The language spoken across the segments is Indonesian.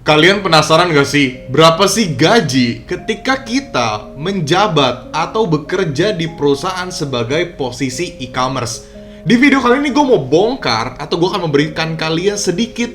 Kalian penasaran gak sih, berapa sih gaji ketika kita menjabat atau bekerja di perusahaan sebagai posisi e-commerce? Di video kali ini gue mau bongkar atau gue akan memberikan kalian sedikit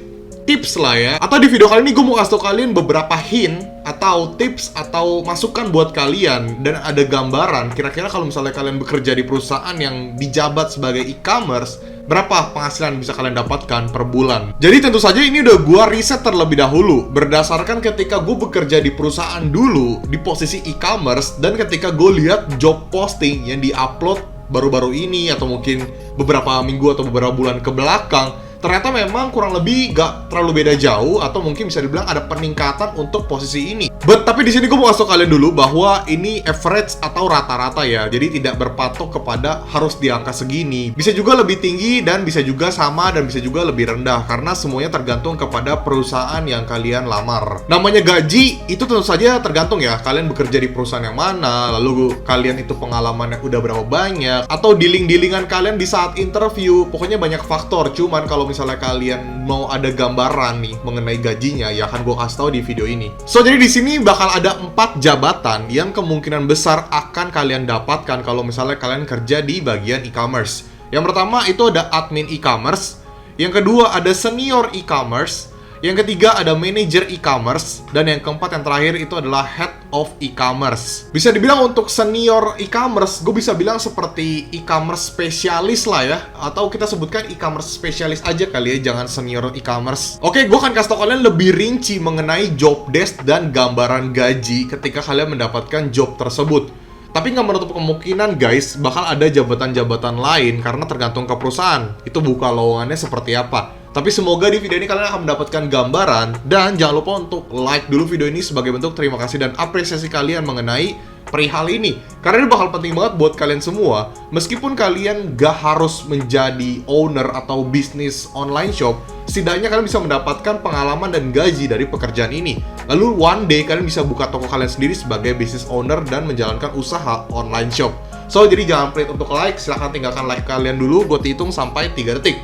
tips lah ya. Atau di video kali ini gue mau kasih tau kalian beberapa hint atau tips atau masukan buat kalian. Dan ada gambaran kira-kira kalau misalnya kalian bekerja di perusahaan yang dijabat sebagai e-commerce, berapa penghasilan bisa kalian dapatkan per bulan. Jadi tentu saja ini udah gue riset terlebih dahulu berdasarkan ketika gue bekerja di perusahaan dulu di posisi e-commerce, dan ketika gue lihat job posting yang di-upload baru-baru ini atau mungkin beberapa minggu atau beberapa bulan ke belakang, ternyata memang kurang lebih gak terlalu beda jauh atau mungkin bisa dibilang ada peningkatan untuk posisi ini. Tapi di sini gue mau kasih kalian dulu bahwa ini average atau rata-rata ya. Jadi tidak berpatok kepada harus di angka segini. Bisa juga lebih tinggi dan bisa juga sama dan bisa juga lebih rendah karena semuanya tergantung kepada perusahaan yang kalian lamar. Namanya gaji itu tentu saja tergantung ya. Kalian bekerja di perusahaan yang mana, lalu kalian itu pengalamannya udah berapa banyak, atau dealing-dealingan kalian di saat interview. Pokoknya banyak faktor. Cuman kalau misalnya kalian mau ada gambaran nih mengenai gajinya, ya akan gue kasih tahu di video ini. So jadi di sini bakal ada 4 jabatan yang kemungkinan besar akan kalian dapatkan kalau misalnya kalian kerja di bagian e-commerce. Yang pertama itu ada admin e-commerce, yang kedua ada senior e-commerce, yang ketiga ada manager e-commerce, dan yang keempat yang terakhir itu adalah head of e-commerce. Bisa dibilang untuk senior e-commerce, gue bisa bilang seperti e-commerce spesialis lah ya, atau kita sebutkan e-commerce spesialis aja kali ya, jangan senior e-commerce. Oke, gue akan kasih tau kalian lebih rinci mengenai job desk dan gambaran gaji ketika kalian mendapatkan job tersebut. Tapi nggak menutup kemungkinan guys, bakal ada jabatan-jabatan lain karena tergantung ke perusahaan. Itu buka lowongannya seperti apa. Tapi semoga di video ini kalian akan mendapatkan gambaran. Dan jangan lupa untuk like dulu video ini sebagai bentuk terima kasih dan apresiasi kalian mengenai perihal ini. Karena ini bakal penting banget buat kalian semua. Meskipun kalian gak harus menjadi owner atau bisnis online shop, setidaknya kalian bisa mendapatkan pengalaman dan gaji dari pekerjaan ini. Lalu one day kalian bisa buka toko kalian sendiri sebagai business owner dan menjalankan usaha online shop. So jadi jangan pelit untuk like, silahkan tinggalkan like kalian dulu. Gue hitung sampai 3 detik.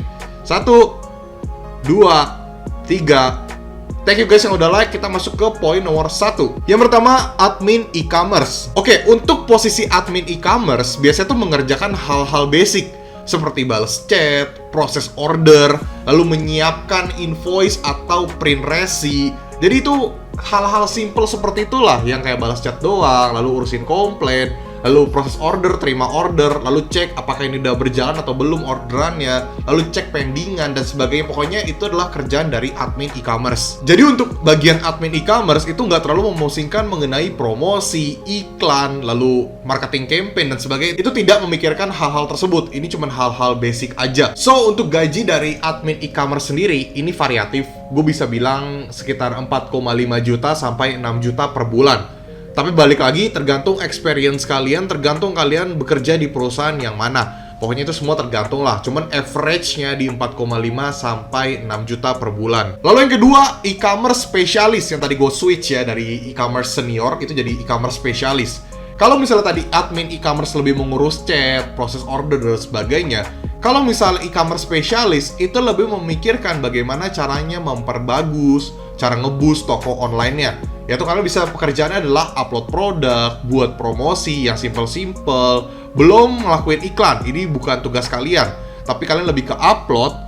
1, 2, 3. Thank you guys yang udah like. Kita masuk ke poin nomor 1. Yang pertama, admin e-commerce. Oke, untuk posisi admin e-commerce biasanya tuh mengerjakan hal-hal basic seperti balas chat, proses order, lalu menyiapkan invoice atau print resi. Jadi itu hal-hal simple seperti itulah yang kayak balas chat doang, lalu urusin komplain, lalu proses order, terima order, lalu cek apakah ini udah berjalan atau belum orderannya, lalu cek pendingan dan sebagainya. Pokoknya itu adalah kerjaan dari admin e-commerce. Jadi untuk bagian admin e-commerce itu nggak terlalu memusingkan mengenai promosi, iklan, lalu marketing campaign dan sebagainya. Itu tidak memikirkan hal-hal tersebut. Ini cuma hal-hal basic aja. So untuk gaji dari admin e-commerce sendiri ini variatif. Gue bisa bilang sekitar 4,5 juta sampai 6 juta per bulan. Tapi balik lagi, tergantung experience kalian, tergantung kalian bekerja di perusahaan yang mana. Pokoknya itu semua tergantung lah. Cuman average-nya di 4,5 sampai 6 juta per bulan. Lalu yang kedua, e-commerce specialist. Yang tadi gue switch ya dari e-commerce senior itu jadi e-commerce specialist. Kalau misalnya tadi admin e-commerce lebih mengurus chat, proses order dan sebagainya, kalau misalnya e-commerce specialist itu lebih memikirkan bagaimana caranya memperbagus, cara nge-boost toko online-nya. Yaitu kalian bisa pekerjaannya adalah upload produk, buat promosi yang simple-simple, belum ngelakuin iklan. Ini bukan tugas kalian, tapi kalian lebih ke upload,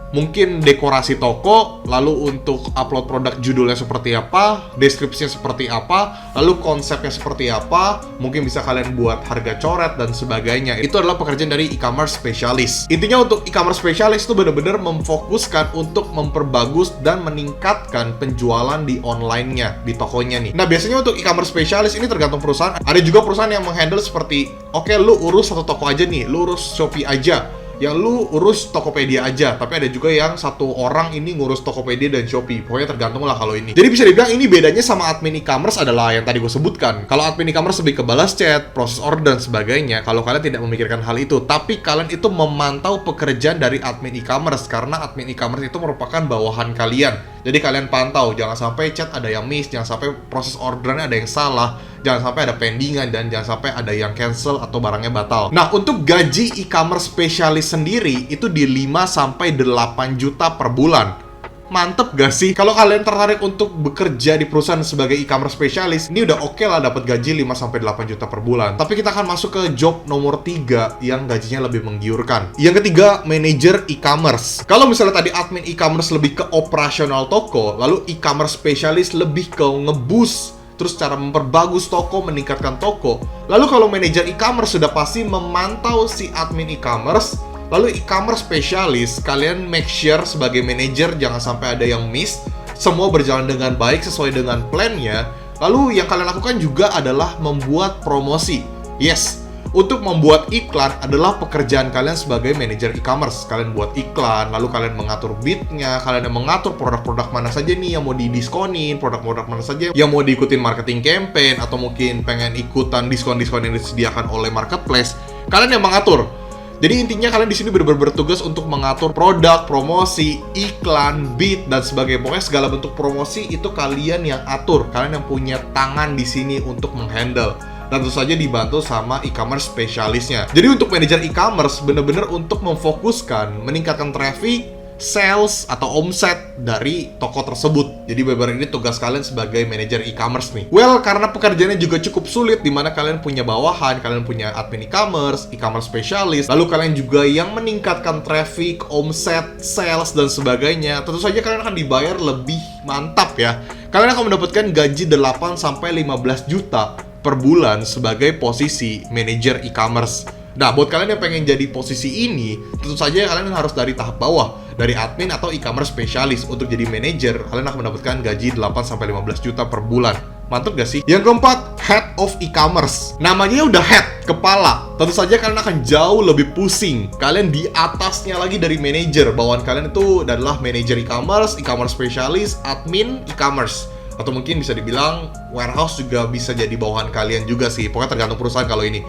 mungkin dekorasi toko, lalu untuk upload produk judulnya seperti apa, deskripsinya seperti apa, lalu konsepnya seperti apa, mungkin bisa kalian buat harga coret dan sebagainya. Itu adalah pekerjaan dari e-commerce specialist. Intinya untuk e-commerce specialist itu benar-benar memfokuskan untuk memperbagus dan meningkatkan penjualan di online-nya, di tokonya nih. Nah biasanya untuk e-commerce specialist ini tergantung perusahaan. Ada juga perusahaan yang menghandle seperti, oke, lu urus satu toko aja nih, lu urus Shopee aja, yang lu urus Tokopedia aja. Tapi ada juga yang satu orang ini ngurus Tokopedia dan Shopee. Pokoknya tergantung lah kalau ini. Jadi bisa dibilang ini bedanya sama admin e-commerce adalah yang tadi gue sebutkan. Kalau admin e-commerce lebih ke balas chat, proses order dan sebagainya. Kalau kalian tidak memikirkan hal itu, tapi kalian itu memantau pekerjaan dari admin e-commerce, karena admin e-commerce itu merupakan bawahan kalian. Jadi kalian pantau, jangan sampai chat ada yang miss, jangan sampai proses orderannya ada yang salah, jangan sampai ada pendingan, dan jangan sampai ada yang cancel atau barangnya batal. Nah, untuk gaji e-commerce spesialis sendiri itu di 5 sampai 8 juta per bulan. Mantep gak sih? Kalau kalian tertarik untuk bekerja di perusahaan sebagai e-commerce specialist, ini udah oke lah dapat gaji 5-8 juta per bulan. Tapi kita akan masuk ke job nomor 3 yang gajinya lebih menggiurkan. Yang ketiga, manager e-commerce. Kalau misalnya tadi admin e-commerce lebih ke operasional toko, lalu e-commerce specialist lebih ke ngeboost, terus cara memperbagus toko, meningkatkan toko. Lalu kalau manajer e-commerce sudah pasti memantau si admin e-commerce. Lalu e-commerce specialist, kalian make sure sebagai manajer jangan sampai ada yang miss. Semua berjalan dengan baik sesuai dengan plan-nya. Lalu yang kalian lakukan juga adalah membuat promosi. Yes, untuk membuat iklan adalah pekerjaan kalian sebagai manajer e-commerce. Kalian buat iklan, lalu kalian mengatur bid-nya, kalian yang mengatur produk-produk mana saja nih yang mau didiskonin, produk-produk mana saja yang mau diikutin marketing campaign, atau mungkin pengen ikutan diskon-diskon yang disediakan oleh marketplace. Kalian yang mengatur. Jadi intinya kalian di sini benar-benar bertugas untuk mengatur produk, promosi, iklan, bid, dan sebagainya. Pokoknya segala bentuk promosi itu kalian yang atur. Kalian yang punya tangan di sini untuk menghandle. Dan tentu saja dibantu sama e-commerce spesialisnya. Jadi untuk manajer e-commerce benar-benar untuk memfokuskan meningkatkan traffic, sales atau omset dari toko tersebut. Jadi benar-benar ini tugas kalian sebagai manajer e-commerce nih. Well, karena pekerjaannya juga cukup sulit, dimana kalian punya bawahan, kalian punya admin e-commerce specialist, lalu kalian juga yang meningkatkan traffic, omset, sales, dan sebagainya. Tentu saja kalian akan dibayar lebih mantap ya. Kalian akan mendapatkan gaji 8-15 juta per bulan sebagai posisi manajer e-commerce. Nah, buat kalian yang pengen jadi posisi ini, tentu saja kalian harus dari tahap bawah, dari admin atau e-commerce specialist. Untuk jadi manajer, kalian akan mendapatkan gaji 8-15 juta per bulan. Mantap gak sih? Yang keempat, head of e-commerce. Namanya udah head, kepala. Tentu saja kalian akan jauh lebih pusing. Kalian di atasnya lagi dari manajer. Bawahan kalian itu adalah manajer e-commerce specialist, admin e-commerce. Atau mungkin bisa dibilang warehouse juga bisa jadi bawahan kalian juga sih. Pokoknya tergantung perusahaan kalau ini.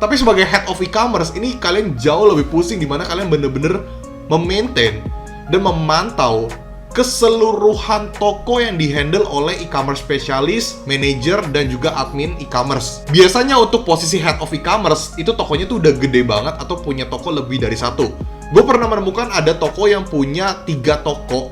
Tapi sebagai head of e-commerce, ini kalian jauh lebih pusing, dimana kalian bener-bener memaintain dan memantau keseluruhan toko yang dihandle oleh e-commerce specialist, manager, dan juga admin e-commerce. Biasanya untuk posisi head of e-commerce, itu tokonya tuh udah gede banget atau punya toko lebih dari satu. Gue pernah menemukan ada toko yang punya 3 toko,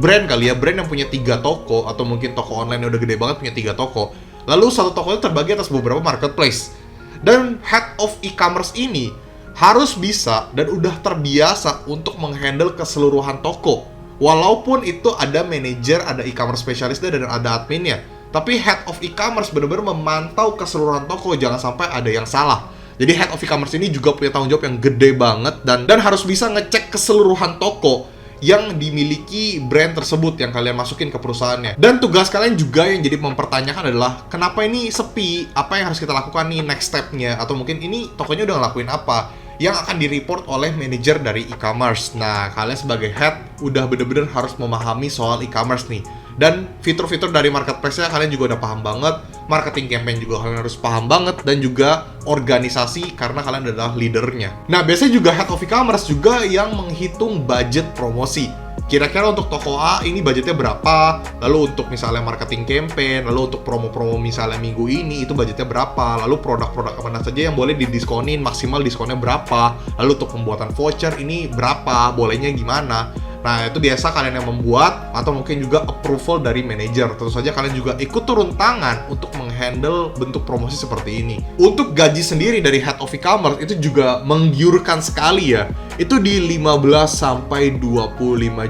brand kali ya, brand yang punya 3 toko, atau mungkin toko online yang udah gede banget punya 3 toko. Lalu satu tokonya terbagi atas beberapa marketplace. Dan head of e-commerce ini harus bisa dan udah terbiasa untuk menghandle keseluruhan toko. Walaupun itu ada manajer, ada e-commerce specialist-nya, dan ada adminnya. Tapi head of e-commerce benar-benar memantau keseluruhan toko, jangan sampai ada yang salah. Jadi head of e-commerce ini juga punya tanggung jawab yang gede banget dan harus bisa ngecek keseluruhan toko yang dimiliki brand tersebut yang kalian masukin ke perusahaannya. Dan tugas kalian juga yang jadi mempertanyakan adalah, kenapa ini sepi? Apa yang harus kita lakukan nih next step-nya? Atau mungkin ini tokonya udah ngelakuin apa? Yang akan di-report oleh manajer dari e-commerce. Nah, kalian sebagai head udah bener-bener harus memahami soal e-commerce nih. Dan fitur-fitur dari marketplace-nya kalian juga udah paham banget. Marketing campaign juga kalian harus paham banget. Dan juga organisasi, karena kalian adalah leadernya. Nah, biasanya juga head of e-commerce juga yang menghitung budget promosi. Kira-kira untuk toko A ini budgetnya berapa, lalu untuk misalnya marketing campaign, lalu untuk promo-promo misalnya minggu ini itu budgetnya berapa, lalu produk-produk mana saja yang boleh didiskonin, maksimal diskonnya berapa, lalu untuk pembuatan voucher ini berapa, bolehnya gimana. Nah, itu biasa kalian yang membuat, atau mungkin juga approval dari manajer. Tentu saja kalian juga ikut turun tangan untuk menghandle bentuk promosi seperti ini. Untuk gaji sendiri dari head of e-commerce itu juga menggiurkan sekali ya. Itu di 15-25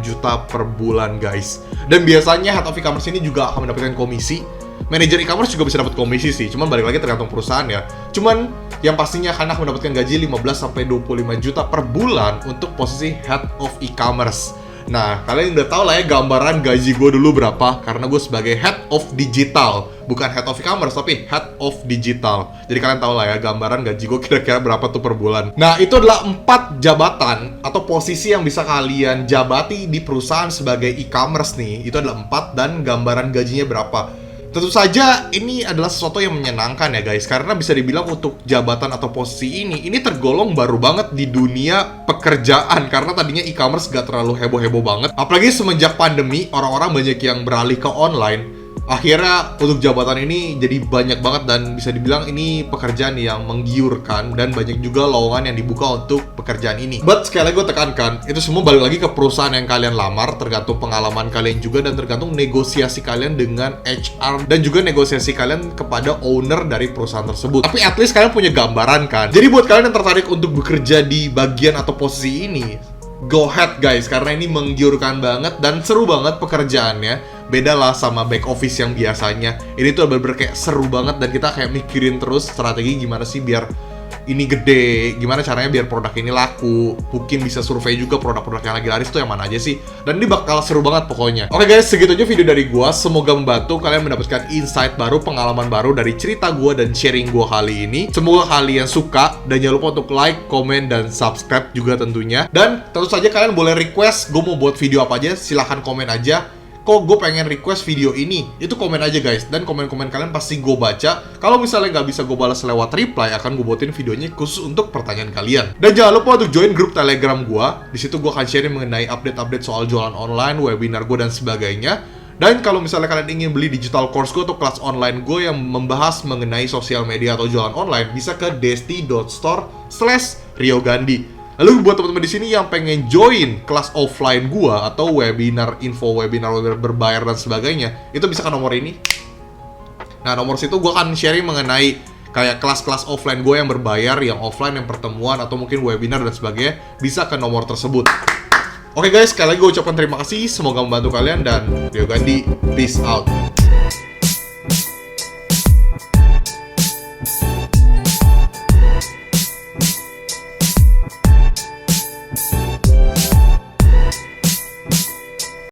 juta per bulan, guys. Dan biasanya head of e-commerce ini juga akan mendapatkan komisi. Manajer e-commerce juga bisa dapat komisi sih, cuman balik lagi tergantung perusahaan ya. Cuman yang pastinya kalian akan mendapatkan gaji 15-25 juta per bulan untuk posisi head of e-commerce. Nah, kalian udah tahu lah ya gambaran gaji gue dulu berapa, karena gue sebagai head of digital, bukan head of e-commerce tapi head of digital. Jadi kalian tahu lah ya gambaran gaji gue kira-kira berapa tuh per bulan. Nah, itu adalah 4 jabatan atau posisi yang bisa kalian jabati di perusahaan sebagai e-commerce nih. Itu adalah 4 dan gambaran gajinya berapa. Tentu saja ini adalah sesuatu yang menyenangkan ya guys, karena bisa dibilang untuk jabatan atau posisi ini tergolong baru banget di dunia pekerjaan, karena tadinya e-commerce gak terlalu heboh-heboh banget. Apalagi semenjak pandemi, orang-orang banyak yang beralih ke online. Akhirnya untuk jabatan ini jadi banyak banget dan bisa dibilang ini pekerjaan yang menggiurkan dan banyak juga lowongan yang dibuka untuk pekerjaan ini. But sekali lagi gue tekankan, itu semua balik lagi ke perusahaan yang kalian lamar, tergantung pengalaman kalian juga dan tergantung negosiasi kalian dengan HR dan juga negosiasi kalian kepada owner dari perusahaan tersebut. Tapi at least kalian punya gambaran kan. Jadi buat kalian yang tertarik untuk bekerja di bagian atau posisi ini, go ahead guys, karena ini menggiurkan banget dan seru banget pekerjaannya. Beda lah sama back office yang biasanya. Ini tuh bener-bener kayak seru banget dan kita kayak mikirin terus strategi gimana sih biar ini gede, gimana caranya biar produk ini laku. Mungkin bisa survei juga produk-produk yang lagi laris tuh yang mana aja sih. Dan ini bakal seru banget pokoknya. Oke guys, segitu aja video dari gua. Semoga membantu kalian mendapatkan insight baru, pengalaman baru dari cerita gua dan sharing gua kali ini. Semoga kalian suka dan jangan lupa untuk like, komen, dan subscribe juga tentunya. Dan tentu saja kalian boleh request gua mau buat video apa aja, silahkan komen aja. Kok gue pengen request video ini, itu komen aja guys. Dan komen-komen kalian pasti gue baca. Kalau misalnya nggak bisa gue balas lewat reply, akan gue buatin videonya khusus untuk pertanyaan kalian. Dan jangan lupa untuk join grup Telegram gue. Di situ gue akan sharing mengenai update-update soal jualan online, webinar gue, dan sebagainya. Dan kalau misalnya kalian ingin beli digital course gue atau kelas online gue yang membahas mengenai sosial media atau jualan online, bisa ke desti.store/riogandi. Lalu buat teman-teman di sini yang pengen join kelas offline gua atau webinar, info webinar berbayar dan sebagainya, itu bisa ke nomor ini. Nah, nomor situ gua akan sharing mengenai kayak kelas-kelas offline gua yang berbayar, yang offline, yang pertemuan atau mungkin webinar dan sebagainya, bisa ke nomor tersebut. Oke guys, sekali lagi gue ucapkan terima kasih, semoga membantu kalian dan Rio Gandhi, peace out.